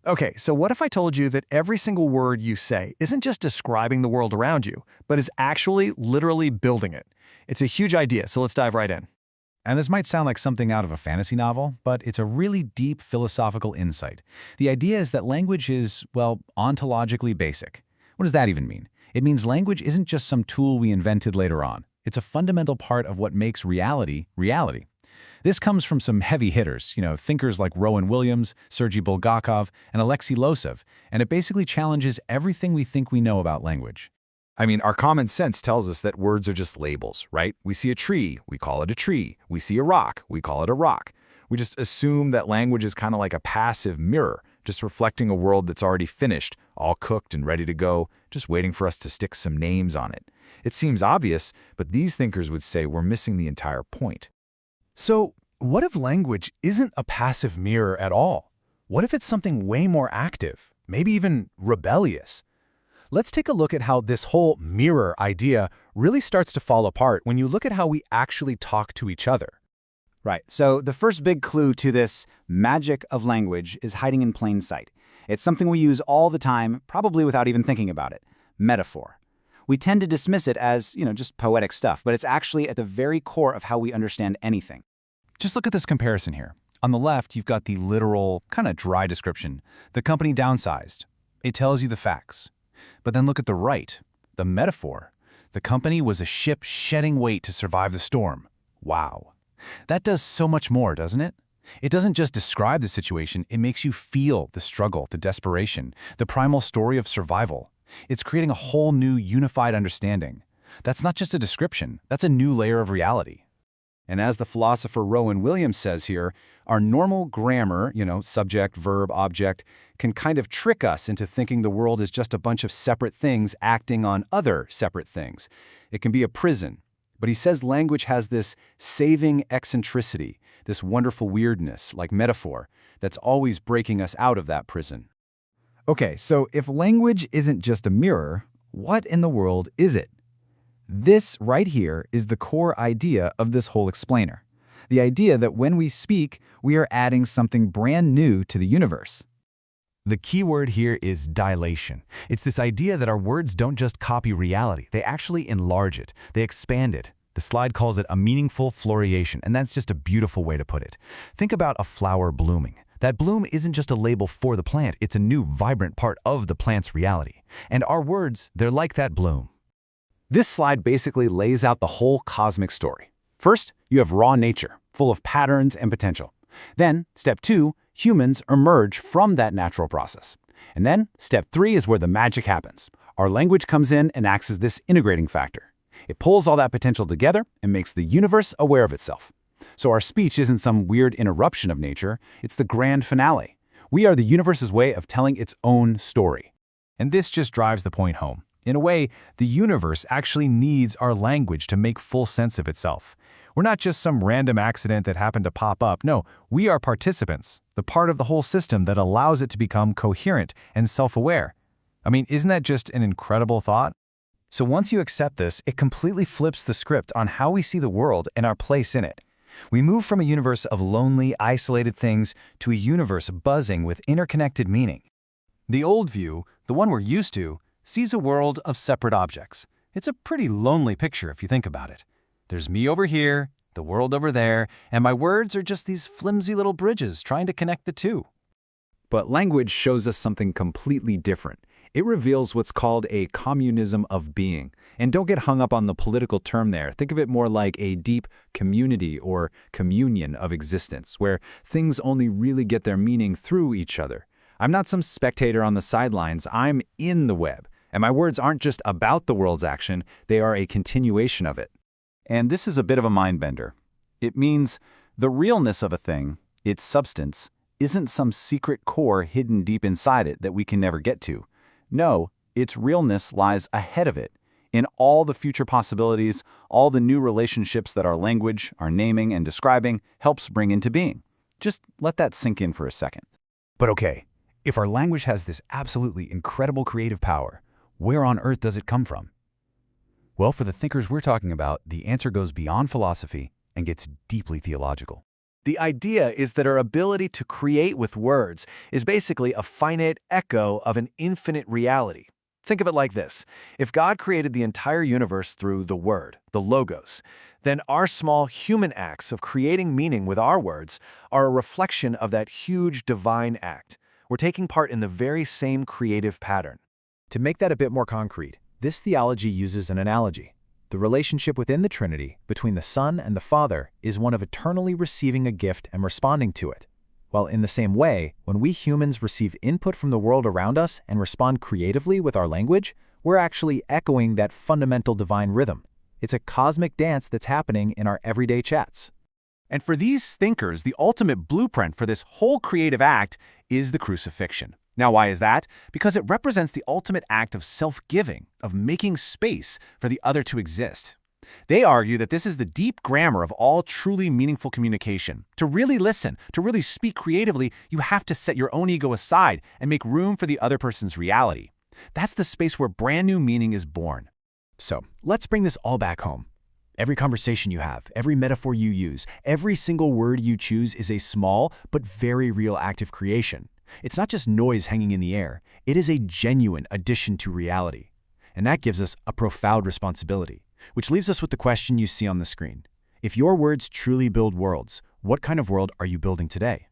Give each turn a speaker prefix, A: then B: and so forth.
A: Okay, so what if I told you that every single word you say isn't just describing the world around you, but is actually literally building it? It's a huge idea, so let's dive right in.
B: And this might sound like something out of a fantasy novel, but it's a really deep philosophical insight. The idea is that language is, well, ontologically basic. What does that even mean? It means language isn't just some tool we invented later on. It's a fundamental part of what makes reality, reality. This comes from some heavy hitters, thinkers like Rowan Williams, Sergei Bulgakov, and Aleksei Losev, and it basically challenges everything we think we know about language.
C: I mean, our common sense tells us that words are just labels, right? We see a tree, we call it a tree. We see a rock, we call it a rock. We just assume that language is kind of like a passive mirror, just reflecting a world that's already finished, all cooked and ready to go, just waiting for us to stick some names on it. It seems obvious, but these thinkers would say we're missing the entire point.
A: So, what if language isn't a passive mirror at all? What if it's something way more active, maybe even rebellious? Let's take a look at how this whole mirror idea really starts to fall apart when you look at how we actually talk to each other.
D: Right, so the first big clue to this magic of language is hiding in plain sight. It's something we use all the time, probably without even thinking about it. Metaphor. We tend to dismiss it as, just poetic stuff, but it's actually at the very core of how we understand anything.
B: Just look at this comparison here. On the left, you've got the literal, kind of dry description. The company downsized. It tells you the facts. But then look at the right, the metaphor. The company was a ship shedding weight to survive the storm. Wow. That does so much more, doesn't it? It doesn't just describe the situation, it makes you feel the struggle, the desperation, the primal story of survival. It's creating a whole new unified understanding. That's not just a description, that's a new layer of reality.
C: And as the philosopher Rowan Williams says here, our normal grammar, subject, verb, object, can kind of trick us into thinking the world is just a bunch of separate things acting on other separate things. It can be a prison. But he says language has this saving eccentricity, this wonderful weirdness, like metaphor, that's always breaking us out of that prison.
E: Okay, so if language isn't just a mirror, what in the world is it? This right here is the core idea of this whole explainer. The idea that when we speak, we are adding something brand new to the universe.
F: The key word here is dilation. It's this idea that our words don't just copy reality, they actually enlarge it, they expand it. The slide calls it a meaningful flouriation, and that's just a beautiful way to put it. Think about a flower blooming. That bloom isn't just a label for the plant, it's a new, vibrant part of the plant's reality. And our words, they're like that bloom.
D: This slide basically lays out the whole cosmic story. First, you have raw nature, full of patterns and potential. Then, step 2, humans emerge from that natural process. And then, step 3 is where the magic happens. Our language comes in and acts as this integrating factor. It pulls all that potential together and makes the universe aware of itself. So our speech isn't some weird interruption of nature, it's the grand finale. We are the universe's way of telling its own story.
B: And this just drives the point home. In a way, the universe actually needs our language to make full sense of itself. We're not just some random accident that happened to pop up. No, we are participants, the part of the whole system that allows it to become coherent and self-aware. I mean, isn't that just an incredible thought? So once you accept this, it completely flips the script on how we see the world and our place in it. We move from a universe of lonely, isolated things to a universe buzzing with interconnected meaning. The old view, the one we're used to, sees a world of separate objects. It's a pretty lonely picture if you think about it. There's me over here, the world over there, and my words are just these flimsy little bridges trying to connect the two.
C: But language shows us something completely different. It reveals what's called a communism of being. And don't get hung up on the political term there. Think of it more like a deep community or communion of existence, where things only really get their meaning through each other. I'm not some spectator on the sidelines, I'm in the web. And my words aren't just about the world's action, they are a continuation of it. And this is a bit of a mind-bender. It means the realness of a thing, its substance, isn't some secret core hidden deep inside it that we can never get to. No, its realness lies ahead of it, in all the future possibilities, all the new relationships that our language, our naming and describing helps bring into being. Just let that sink in for a second.
F: But okay, if our language has this absolutely incredible creative power, where on earth does it come from? Well, for the thinkers we're talking about, the answer goes beyond philosophy and gets deeply theological.
B: The idea is that our ability to create with words is basically a finite echo of an infinite reality. Think of it like this. If God created the entire universe through the Word, the Logos, then our small human acts of creating meaning with our words are a reflection of that huge divine act. We're taking part in the very same creative pattern.
D: To make that a bit more concrete, this theology uses an analogy. The relationship within the Trinity, between the Son and the Father, is one of eternally receiving a gift and responding to it. While in the same way, when we humans receive input from the world around us and respond creatively with our language, we're actually echoing that fundamental divine rhythm. It's a cosmic dance that's happening in our everyday chats.
A: And for these thinkers, the ultimate blueprint for this whole creative act is the crucifixion. Now, why is that? Because it represents the ultimate act of self-giving, of making space for the other to exist. They argue that this is the deep grammar of all truly meaningful communication. To really listen, to really speak creatively, you have to set your own ego aside and make room for the other person's reality. That's the space where brand new meaning is born.
D: So, let's bring this all back home. Every conversation you have, every metaphor you use, every single word you choose is a small but very real act of creation. It's not just noise hanging in the air. It is a genuine addition to reality. And that gives us a profound responsibility, which leaves us with the question you see on the screen. If your words truly build worlds, what kind of world are you building today?